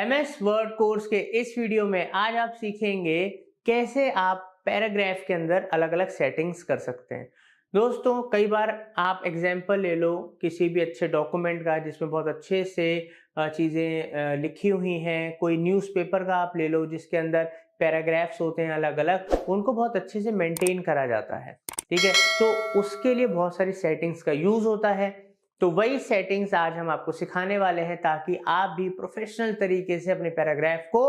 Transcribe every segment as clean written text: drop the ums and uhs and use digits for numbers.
MS word course के इस video में आज आप सीखेंगे कैसे आप पैराग्राफ के अंदर अलग अलग सेटिंग्स कर सकते हैं। दोस्तों, कई बार आप एग्जांपल ले लो किसी भी अच्छे डॉक्यूमेंट का जिसमें बहुत अच्छे से चीज़ें लिखी हुई हैं। कोई न्यूज़पेपर का आप ले लो जिसके अंदर पैराग्राफ्स होते हैं अलग अलग, उनको बहुत अच्छे से मेंटेन करा जाता है। ठीक है, तो उसके लिए बहुत सारी सेटिंग्स का यूज़ होता है। तो वही सेटिंग्स आज हम आपको सिखाने वाले हैं ताकि आप भी प्रोफेशनल तरीके से अपने पैराग्राफ को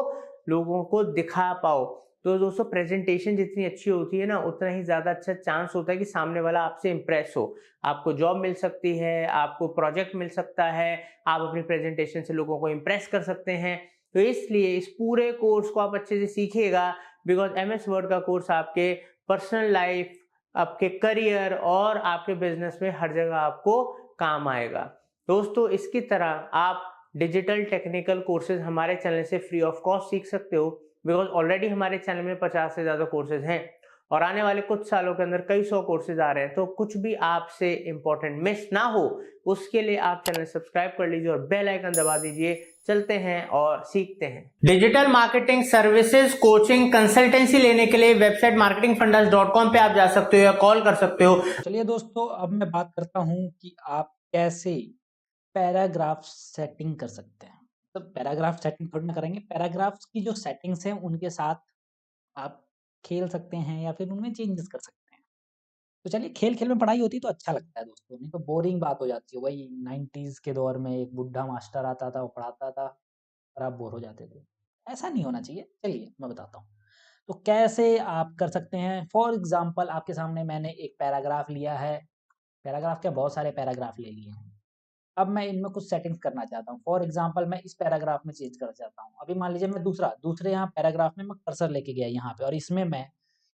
लोगों को दिखा पाओ। तो दोस्तों, प्रेजेंटेशन जितनी अच्छी होती है ना, उतना ही ज़्यादा अच्छा चांस होता है कि सामने वाला आपसे इम्प्रेस हो। आपको जॉब मिल सकती है, आपको प्रोजेक्ट मिल सकता है, आप अपनी प्रेजेंटेशन से लोगों को इम्प्रेस कर सकते हैं। तो इसलिए इस पूरे कोर्स को आप अच्छे से सीखिएगा, बिकॉज एमएस वर्ड का कोर्स आपके पर्सनल लाइफ, आपके करियर और आपके बिजनेस में हर जगह आपको काम आएगा। दोस्तों, इसकी तरह आप डिजिटल टेक्निकल कोर्सेज हमारे चैनल से फ्री ऑफ कॉस्ट सीख सकते हो, बिकॉज ऑलरेडी हमारे चैनल में 50 से ज़्यादा कोर्सेज हैं और आने वाले कुछ सालों के अंदर कई 100 कोर्सेज आ रहे हैं। तो कुछ भी आपसे इंपॉर्टेंट मिस ना हो, उसके लिए आप चैनल सब्सक्राइब कर लीजिए और बेल आइकन दबा दीजिए। चलते हैं और सीखते हैं। Digital marketing services, coaching, consultancy लेने के लिए वेबसाइट marketingfundas.com पे आप जा सकते हो या कॉल कर सकते हो। चलिए दोस्तों, अब मैं बात करता हूँ कि आप कैसे पैराग्राफ सेटिंग कर सकते हैं। तो पैराग्राफ सेटिंग थोड़ी ना करेंगे, पैराग्राफ्स की जो सेटिंग्स हैं उनके साथ आप खेल सकते हैं या फिर उनमें चेंजेस कर सकते हैं। तो चलिए, खेल-खेल में पढ़ाई होती तो अच्छा लगता है दोस्तों, नहीं तो बोरिंग बात हो जाती है। वही 90s के दौर में एक बुड्ढा मास्टर आता था, वो पढ़ाता था और आप बोर हो जाते थे। ऐसा नहीं होना चाहिए। चलिए, मैं बताता हूँ। तो कैसे आप कर सकते हैं, फॉर एग्ज़ाम्पल आपके सामने मैंने एक पैराग्राफ लिया है। पैराग्राफ क्या, बहुत सारे पैराग्राफ ले लिए हैं। अब मैं इनमें कुछ सेटिंग्स करना चाहता हूँ। फॉर एग्ज़ाम्पल मैं इस पैराग्राफ में चेंज करना चाहता हूँ। अभी मान लीजिए मैं दूसरे यहाँ पैराग्राफ में मैं कर्सर लेके गया यहाँ पे और इसमें मैं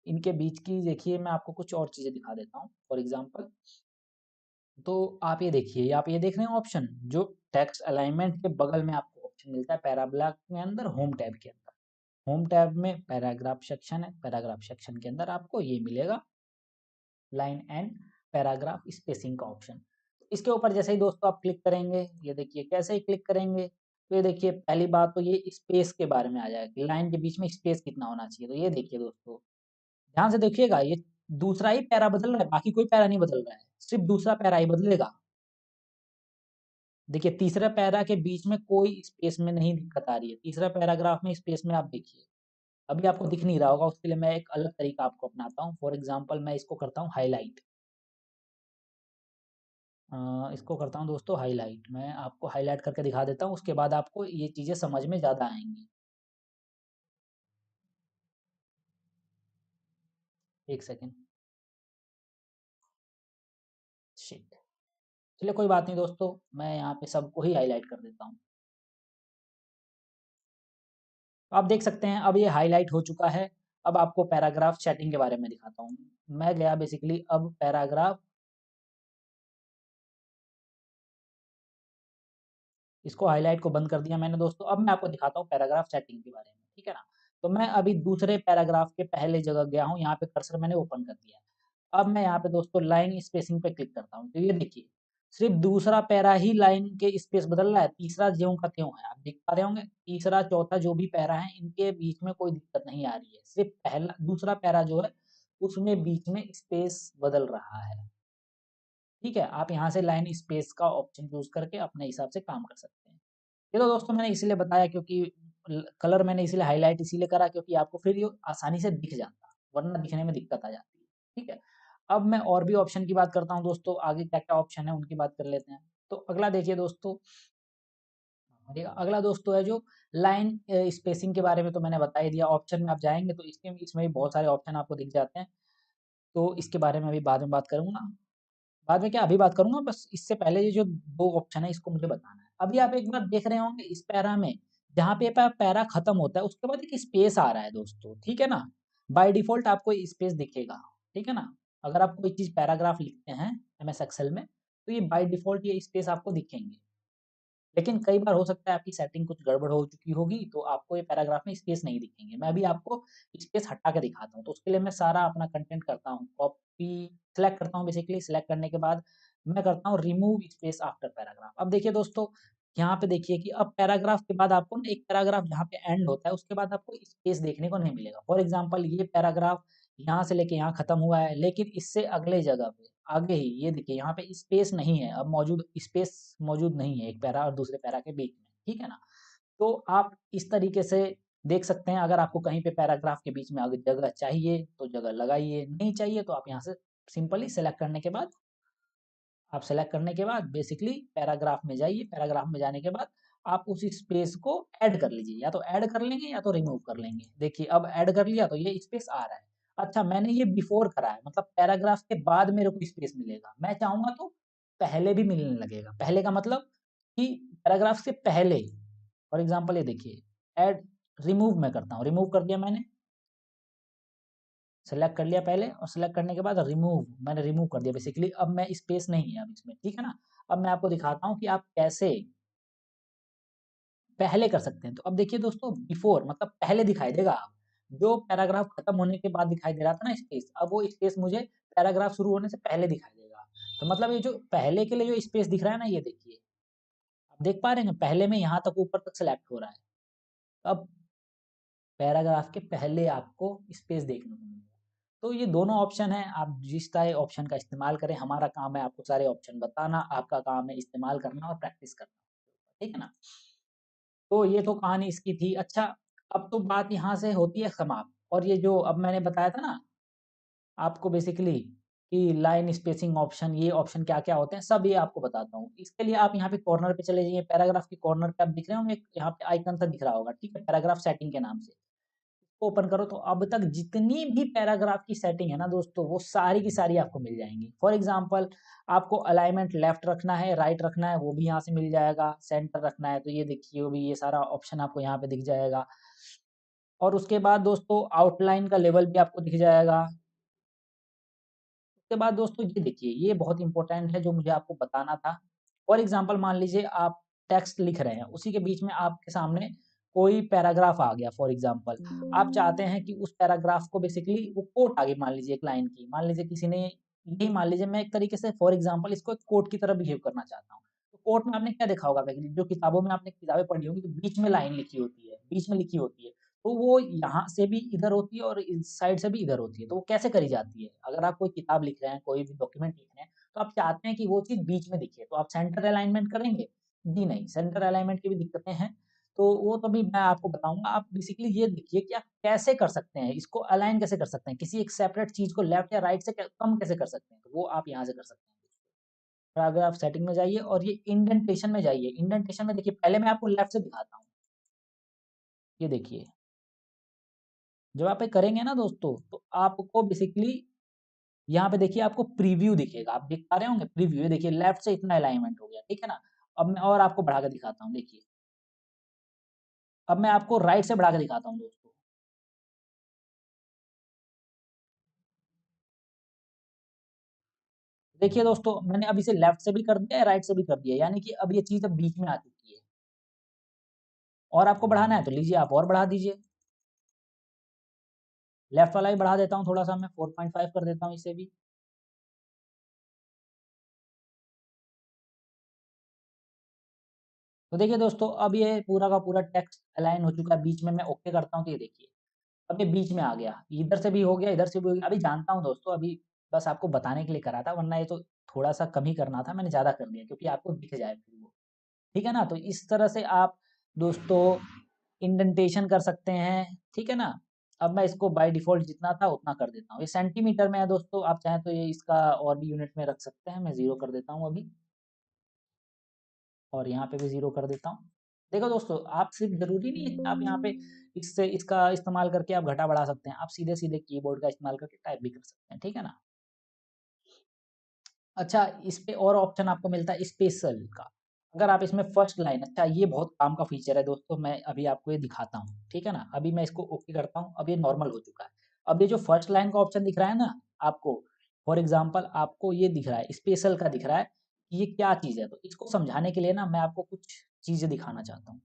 इनके बीच की, देखिए मैं आपको कुछ और चीज़ें दिखा देता हूँ। फॉर एग्ज़ाम्पल तो आप ये देखिए, आप ये देख रहे हैं ऑप्शन, जो टेक्स्ट अलाइनमेंट के बगल में आपको ऑप्शन मिलता है पैराग्राफ के अंदर, होम टैब के अंदर। होम टैब में पैराग्राफ सेक्शन है, पैराग्राफ सेक्शन के अंदर आपको ये मिलेगा लाइन एंड पैराग्राफ स्पेसिंग का ऑप्शन। इसके ऊपर जैसे ही दोस्तों आप क्लिक करेंगे, ये देखिए कैसे ही क्लिक करेंगे, तो ये देखिए पहली बात तो ये स्पेस के बारे में आ जाएगा कि लाइन के बीच में स्पेस कितना होना चाहिए। तो ये देखिए दोस्तों, ध्यान से देखिएगा, ये दूसरा ही पैरा बदल रहा है, बाकी कोई पैरा नहीं बदल रहा है, सिर्फ दूसरा पैरा ही बदलेगा। देखिए तीसरा पैरा के बीच में कोई स्पेस में नहीं दिक्कत आ रही है, तीसरा पैराग्राफ में स्पेस में आप देखिए, अभी आपको दिख नहीं रहा होगा, उसके लिए मैं एक अलग तरीका आपको अपनाता हूँ। फॉर एग्जाम्पल मैं इसको करता हूँ हाईलाइट। इसको करता हूँ दोस्तों हाइलाइट। मैं आपको हाइलाइट करके दिखा देता हूँ, उसके बाद आपको ये चीज़ें समझ में ज़्यादा आएँगी। एक सेकंड। शिट! चलिए कोई बात नहीं दोस्तों, मैं यहाँ पे सबको ही हाइलाइट कर देता हूँ। तो आप देख सकते हैं अब ये हाइलाइट हो चुका है। अब आपको पैराग्राफ सेटिंग के बारे में दिखाता हूँ। मैं गया बेसिकली अब पैराग्राफ, इसको हाइलाइट को बंद कर दिया मैंने दोस्तों। अब मैं आपको दिखाता हूँ पैराग्राफ सेटिंग के बारे में, ठीक है ना? तो मैं अभी दूसरे पैराग्राफ के पहले जगह गया हूँ, यहाँ पे कर्सर मैंने ओपन कर दिया है। अब मैं यहाँ पे दोस्तों लाइन स्पेसिंग पे क्लिक करता हूँ, तो ये देखिए सिर्फ़ दूसरा पैरा ही लाइन के स्पेस बदल रहा है, तीसरा ज्यों का त्यों है। आप देख पा रहे होंगे, तीसरा, चौथा जो भी पैरा है, इनके बीच में कोई दिक्कत नहीं आ रही है। सिर्फ़ पहला दूसरा पैरा जो है, उसमें बीच में स्पेस बदल रहा है। ठीक है? आप यहाँ से लाइन स्पेस का ऑप्शन चूज़ करके अपने हिसाब से काम कर सकते हैं। ये तो दोस्तों मैंने इसीलिए बताया क्योंकि कलर मैंने इसीलिए हाइलाइट इसीलिए करा क्योंकि आपको फिर ये आसानी से दिख जाता, वरना दिखने में दिक्कत आ जाती है। ठीक है? अब मैं और भी ऑप्शन की बात करता हूँ दोस्तों, आगे क्या-क्या ऑप्शन है उनकी बात कर लेते हैं। तो अगला देखिए दोस्तों, अगला दोस्तों है जो लाइन स्पेसिंग के बारे में तो मैंने बता ही दिया। ऑप्शन में आप जाएँगे तो इसमें भी बहुत सारे ऑप्शन आपको दिख जाते हैं। तो इसके बारे में अभी बाद में बात करूँगा। बाद में क्या, अभी बात करूँगा, बस इससे पहले ये जो 2 ऑप्शन है इसको मुझे बताना है। अभी आप एक बात देख रहे होंगे इस पैरा में, जहाँ पे पैरा खत्म होता है उसके बाद एक स्पेस आ रहा है दोस्तों, ठीक है ना? बाय डिफ़ॉल्ट आपको स्पेस दिखेगा, ठीक है ना? अगर आप कोई चीज़ पैराग्राफ लिखते हैं एमएस एक्सेल में, तो ये बाय डिफ़ॉल्ट ये स्पेस आपको दिखेंगे। लेकिन कई बार हो सकता है आपकी सेटिंग कुछ गड़बड़ हो चुकी होगी, तो आपको ये पैराग्राफ में स्पेस नहीं दिखेंगे। मैं अभी आपको स्पेस हटा के दिखाता हूँ, तो उसके लिए मैं सारा अपना कंटेंट करता हूँ, कॉपी सेलेक्ट करता हूँ बेसिकली, सेलेक्ट करने के बाद मैं करता हूँ रिमूव स्पेस आफ्टर पैराग्राफ। अब देखिए दोस्तों, यहाँ पे देखिए कि अब पैराग्राफ के बाद आपको ना एक पैराग्राफ जहाँ पे एंड होता है उसके बाद आपको स्पेस देखने को नहीं मिलेगा। फॉर एग्जांपल ये पैराग्राफ यहाँ से लेके यहाँ खत्म हुआ है, लेकिन इससे अगले जगह पे आगे ही ये देखिए यहाँ पे स्पेस नहीं है, अब मौजूद स्पेस मौजूद नहीं है एक पैरा और दूसरे पैरा के बीच में, ठीक है ना? तो आप इस तरीके से देख सकते हैं, अगर आपको कहीं पे पैराग्राफ के बीच में अगर जगह चाहिए तो जगह लगाइए, नहीं चाहिए तो आप यहाँ से सिंपली सेलेक्ट करने के बाद आप सेलेक्ट करने के बाद बेसिकली पैराग्राफ में जाइए, पैराग्राफ में जाने के बाद आप उस स्पेस को ऐड कर लीजिए, या तो ऐड कर लेंगे या तो रिमूव कर लेंगे। देखिए अब ऐड कर लिया तो ये स्पेस आ रहा है। अच्छा मैंने ये बिफोर करा है, मतलब पैराग्राफ के बाद मेरे को स्पेस मिलेगा, मैं चाहूँगा तो पहले भी मिलने लगेगा। पहले का मतलब कि पैराग्राफ से पहले, फॉर एग्ज़ाम्पल ये देखिए ऐड रिमूव मैं करता हूँ, रिमूव कर दिया मैंने, सेलेक्ट कर लिया पहले और सेलेक्ट करने के बाद रिमूव मैंने रिमूव कर दिया बेसिकली, अब मैं स्पेस नहीं है अब इसमें, ठीक है ना? अब मैं आपको दिखाता हूँ कि आप कैसे पहले कर सकते हैं। तो अब देखिए दोस्तों बिफोर मतलब पहले दिखाई देगा, अब जो पैराग्राफ खत्म होने के बाद दिखाई दे रहा था ना स्पेस, अब वो स्पेस मुझे पैराग्राफ शुरू होने से पहले दिखाई देगा। तो मतलब ये जो पहले के लिए जो स्पेस दिख रहा है ना, ये देखिए आप देख पा रहे हैं पहले में यहाँ तक ऊपर तक सेलेक्ट हो रहा है। अब पैराग्राफ के पहले आपको स्पेस देखने को मिलेगा। तो ये दोनों ऑप्शन है, आप जिस चाहे ऑप्शन का इस्तेमाल करें। हमारा काम है आपको सारे ऑप्शन बताना, आपका काम है इस्तेमाल करना और प्रैक्टिस करना, ठीक है ना? तो ये तो कहानी इसकी थी। अच्छा अब तो बात यहाँ से होती है समाप्त, और ये जो अब मैंने बताया था ना आपको बेसिकली कि लाइन स्पेसिंग ऑप्शन, ये ऑप्शन क्या-क्या होते हैं, सब ये आपको बताता हूँ। इसके लिए आप यहाँ पे कॉर्नर पे चले जाइए, पैराग्राफ के कॉर्नर पे आप दिख रहे होंगे, यहाँ पे आइकन सा दिख रहा होगा, ठीक है? पैराग्राफ सेटिंग के नाम से। ओपन करो तो अब तक जितनी भी पैराग्राफ की सेटिंग है ना दोस्तों, वो सारी की सारी आपको मिल जाएँगी। फॉर एग्ज़ाम्पल आपको अलाइनमेंट लेफ्ट रखना है, राइट रखना है, वो भी यहाँ से मिल जाएगा। सेंटर रखना है तो ये देखिए वो भी, ये सारा ऑप्शन आपको यहाँ पे दिख जाएगा। और उसके बाद दोस्तों आउटलाइन का लेवल भी आपको दिख जाएगा। उसके बाद दोस्तों ये देखिए, ये बहुत इम्पोर्टेंट है जो मुझे आपको बताना था। फॉर एग्ज़ाम्पल मान लीजिए आप टेक्स्ट लिख रहे हैं, उसी के बीच में आपके सामने कोई पैराग्राफ आ गया फॉर एग्ज़ाम्पल। आप चाहते हैं कि उस पैराग्राफ को बेसिकली वो कोट आ गई मान लीजिए एक लाइन की, मान लीजिए किसी ने यही मान लीजिए मैं एक तरीके से फॉर एग्ज़ाम्पल इसको एक कोट की तरह बिहेव करना चाहता हूँ। तो कोट में आपने क्या देखा होगा बेसिकली, जो किताबों में आपने किताबें पढ़ी होंगी तो बीच में लाइन लिखी होती है, बीच में लिखी होती है। तो वो यहाँ से भी इधर होती है और इस साइड से भी इधर होती है। तो वो कैसे करी जाती है? अगर आप कोई किताब लिख रहे हैं, कोई भी डॉक्यूमेंट लिख रहे हैं, तो आप चाहते हैं कि वो चीज़ बीच में दिखे, तो आप सेंटर अलाइनमेंट करेंगे? जी नहीं, सेंटर अलाइनमेंट की भी दिक्कतें हैं, तो वो तो भी मैं आपको बताऊँगा। आप बेसिकली ये देखिए कि आप कैसे कर सकते हैं, इसको अलाइन कैसे कर सकते हैं, किसी एक सेपरेट चीज़ को लेफ्ट या राइट से क कम कैसे कर सकते हैं, तो वो आप यहाँ से कर सकते हैं। और अगर आप सेटिंग में जाइए और ये इंडेंटेशन में जाइए, इंडेंटेशन में देखिए पहले मैं आपको लेफ्ट से दिखाता हूँ। ये देखिए। जब आप ये करेंगे ना दोस्तों, तो आपको बेसिकली यहाँ पे देखिए आपको प्रीव्यू दिखेगा। आप देख पा रहे होंगे प्रीव्यू, ये देखिए लेफ्ट से इतना अलाइनमेंट हो गया, ठीक है ना? अब मैं और आपको बढ़ा के दिखाता हूँ, देखिए। अब मैं आपको राइट से बढ़ा के दिखाता हूँ दोस्तों। देखिए दोस्तों, मैंने अब इसे लेफ्ट से भी कर दिया है, राइट से भी कर दिया है, यानी कि अब ये चीज़ अब बीच में आ चुकी है। और आपको बढ़ाना है तो लीजिए आप और बढ़ा दीजिए। लेफ्ट वाला भी बढ़ा देता हूँ थोड़ा-सा मैं, 4.5 कर देता हूँ इसे भी। तो देखिए दोस्तों, अब ये पूरा का पूरा टेक्स्ट अलाइन हो चुका है, बीच में मैं ओके करता हूँ तो ये देखिए। अब ये बीच में आ गया, इधर से भी हो गया, इधर से भी हो गया। अभी जानता हूँ दोस्तों, अभी बस आपको बताने के लिए करा था, वरना ये तो थोड़ा-सा कम ही करना था, मैंने ज़्यादा कर दिया क्योंकि आपको दिख जाए फिर वो, ठीक है ना? तो इस तरह से आप दोस्तों इंडेंटेशन कर सकते हैं, ठीक है ना? अब मैं इसको बाय डिफ़ॉल्ट जितना था उतना कर देता हूँ। ये सेंटीमीटर में है दोस्तों, आप चाहें तो ये इसका और भी यूनिट में रख सकते हैं, मैं 0 कर देता हूँ अभी। और यहाँ पे भी 0 कर देता हूँ। देखो दोस्तों, आप सिर्फ़ ज़रूरी नहीं है कि आप यहाँ पे इससे इसका इस्तेमाल करके आप घटा-बढ़ा सकते हैं। आप सीधे-सीधे कीबोर्ड का इस्तेमाल करके टाइप भी कर सकते हैं, ठीक है ना? अच्छा, इस पे और ऑप्शन आपको मिलता है स्पेशल का। अगर आप इसमें फर्स्ट लाइन, अच्छा ये बहुत काम का फीचर है दोस्तों, मैं अभी आपको ये दिखाता हूँ, ठीक है ना? अभी मैं इसको ओके करता हूँ, अब ये नॉर्मल हो चुका है। अब ये जो फर्स्ट लाइन का ऑप्शन दिख रहा है ना आपको, फॉर एग्ज़ाम्पल आपको ये दिख रहा है, स्पेशल का दिख रहा है, कि ये क्या चीज़ है? तो इसको समझाने के लिए ना मैं आपको कुछ चीज़ें दिखाना चाहता हूँ।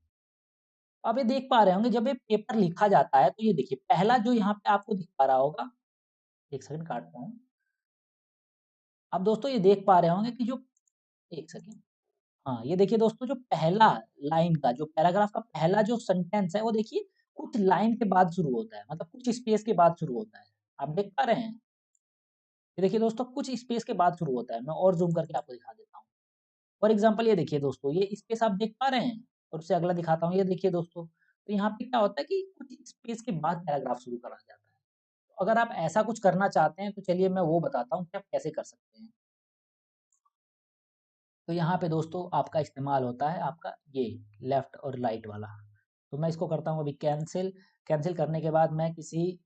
आप ये देख पा रहे होंगे जब ये पेपर लिखा जाता है, तो ये देखिए पहला जो यहाँ पे आपको दिख पा रहा होगा, 1 सेकंड काटता हूँ। अब दोस्तों ये देख पा रहे होंगे कि जो 1 सेकंड। हाँ, ये देखिए दोस्तों, जो पहला लाइन का, जो पैराग्राफ का पहला जो सेंटेंस है, वो देखिए कुछ लाइन के बाद शुरू होता है, मतलब कुछ स्पेस के बाद शुरू होता है। आप देख पा रहे हैं? ये देखिए दोस्तों, कुछ स्पेस के बाद शुरू होता है। मैं और ज़ूम करके आपको दिखा देता हूँ। फॉर एग्ज़ाम्पल ये देखिए दोस्तों, ये स्पेस आप देख पा रहे हैं? और उससे अगला दिखाता हूँ, ये देखिए दोस्तों। तो यहाँ पे क्या होता है कि कुछ स्पेस के बाद पैराग्राफ शुरू करा जाता है। तो अगर आप ऐसा कुछ करना चाहते हैं, तो चलिए मैं वो बताता हूँ कि आप कैसे कर सकते हैं। तो यहाँ पे दोस्तों आपका इस्तेमाल होता है आपका ये लेफ्ट और राइट वाला। तो मैं इसको करता हूँ अभी कैंसिल। कैंसिल करने के बाद मैं किसी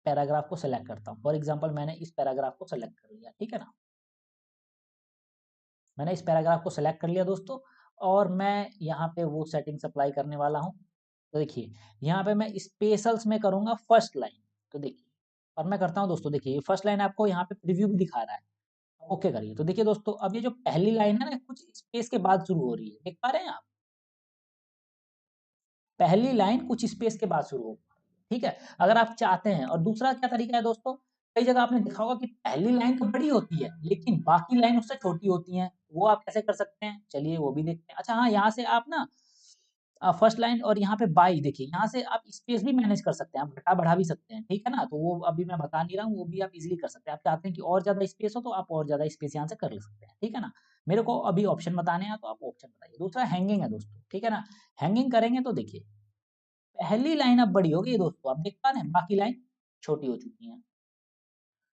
पैराग्राफ को सेलेक्ट करता हूँ। फॉर एग्ज़ाम्पल मैंने इस पैराग्राफ को सेलेक्ट कर लिया, ठीक है ना? मैंने इस पैराग्राफ को सेलेक्ट कर लिया दोस्तों, और मैं यहाँ पे वो सेटिंग्स अप्लाई करने वाला हूँ। तो देखिए, यहाँ पे मैं स्पेशल्स में करूँगा फर्स्ट लाइन। तो देखिए, और मैं करता हूँ दोस्तों, देखिए ये फर्स्ट लाइन आपको यहाँ पे प्रीव्यू भी दिखा रहा है। ओके करिए। तो देखिए दोस्तों, अब ये जो पहली लाइन है ना, कुछ स्पेस के बाद शुरू हो रही है। देख पा रहे हैं आप? पहली लाइन कुछ स्पेस के बाद शुरू हो, ठीक है? अगर आप चाहते हैं, और दूसरा क्या तरीका है दोस्तों, कई जगह आपने देखा होगा कि पहली लाइन तो बड़ी होती है, लेकिन बाकी लाइन उससे छोटी होती हैं। वो आप कैसे कर सकते हैं? चलिए वो भी देखते हैं। अच्छा हाँ, यहाँ से आप ना फर्स्ट लाइन और यहाँ पे बाई देखिए, यहाँ से आप स्पेस भी मैनेज कर सकते हैं, आप घटा-बढ़ा भी सकते हैं, ठीक है ना? तो वो अभी मैं बता नहीं रहा हूँ, वो भी आप ईज़िली कर सकते हैं। आप चाहते हैं कि और ज़्यादा स्पेस हो, तो आप और ज़्यादा स्पेस यहाँ से कर ले सकते हैं, ठीक है ना? मेरे को अभी ऑप्शन बताने हैं, तो आप ऑप्शन बताइए। दूसरा हैंगिंग है दोस्तों, ठीक है ना? हैंगिंग करेंगे तो देखिए, पहली लाइन अब बड़ी हो गई है दोस्तों, आप देख पा रहे हैं, बाकी लाइन छोटी हो चुकी हैं।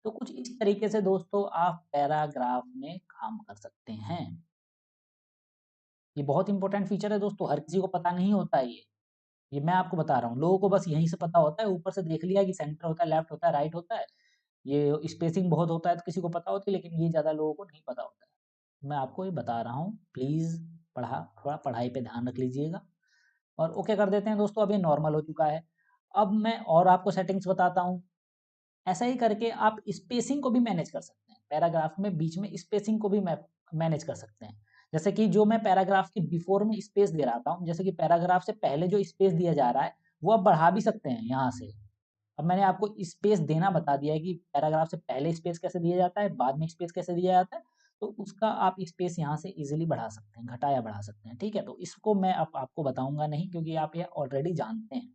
तो कुछ इस तरीके से दोस्तों आप पैराग्राफ में काम कर सकते हैं। ये बहुत इंपॉर्टेंट फीचर है दोस्तों, हर किसी को पता नहीं होता है ये। ये मैं आपको बता रहा हूँ, लोगों को बस यहीं से पता होता है, ऊपर से देख लिया कि सेंटर होता है, लेफ्ट होता है, राइट होता है, ये स्पेसिंग बहुत होता है तो किसी को पता होती है, लेकिन ये ज़्यादा लोगों को नहीं पता होता है। मैं आपको ये बता रहा हूँ, प्लीज़ थोड़ा पढ़ाई पे ध्यान रख लीजिएगा। और ओके कर देते हैं दोस्तों, अब ये नॉर्मल हो चुका है। अब मैं और आपको सेटिंग्स बताता हूँ। ऐसा ही करके आप स्पेसिंग को भी मैनेज कर सकते हैं। पैराग्राफ में बीच में स्पेसिंग को भी मैनेज कर सकते हैं। जैसे कि जो मैं पैराग्राफ के बिफोर में स्पेस दे रहा था, जैसे कि पैराग्राफ से पहले जो स्पेस दिया जा रहा है, वो आप बढ़ा भी सकते हैं यहाँ से। अब मैंने आपको स्पेस देना बता दिया है कि पैराग्राफ से पहले स्पेस कैसे दिया जाता है, बाद में स्पेस कैसे दिया जाता है, तो उसका आप स्पेस यहाँ से ईज़िली बढ़ा सकते हैं, घटा या बढ़ा सकते हैं, ठीक है? तो इसको मैं अब आपको बताऊँगा नहीं, क्योंकि आप ये ऑलरेडी जानते हैं।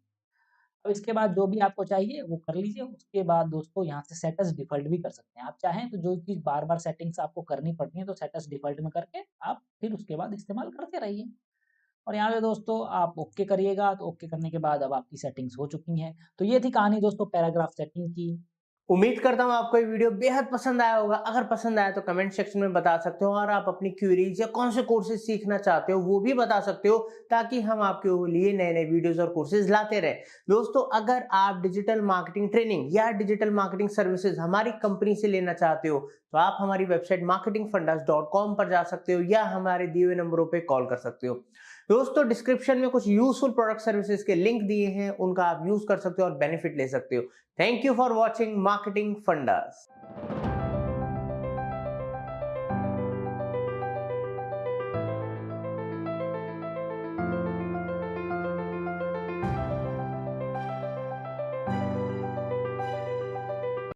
अब इसके बाद जो भी आपको चाहिए वो कर लीजिए। उसके बाद दोस्तों यहाँ से सेट एज़ डिफ़ॉल्ट भी कर सकते हैं। आप चाहें तो जो चीज़ बार-बार सेटिंग्स आपको करनी पड़ती हैं, तो सेट एज़ डिफ़ॉल्ट में करके आप फिर उसके बाद इस्तेमाल करते रहिए। और यहाँ पे दोस्तों आप ओके करिएगा, तो ओके करने के बाद अब आपकी सेटिंग्स हो चुकी हैं। तो ये थी कहानी दोस्तों पैराग्राफ सेटिंग की। उम्मीद करता हूँ आपको ये वीडियो बेहद पसंद आया होगा। अगर पसंद आया तो कमेंट सेक्शन में बता सकते हो, और आप अपनी क्वेरीज या कौन से कोर्सेज सीखना चाहते हो वो भी बता सकते हो, ताकि हम आपके लिए नए नए वीडियोस और कोर्सेज लाते रहे। दोस्तों, अगर आप डिजिटल मार्केटिंग ट्रेनिंग या डिजिटल मार्केटिंग सर्विसेज हमारी कंपनी से लेना चाहते हो, तो आप हमारी वेबसाइट marketingfundas.com पर जा सकते हो, या हमारे दिए हुए नंबरों पर कॉल कर सकते हो। दोस्तों, डिस्क्रिप्शन में कुछ यूजफुल प्रोडक्ट सर्विसेज के लिंक दिए हैं, उनका आप यूज कर सकते हो और बेनिफिट ले सकते हो। Thank you for watching Marketing Fundas.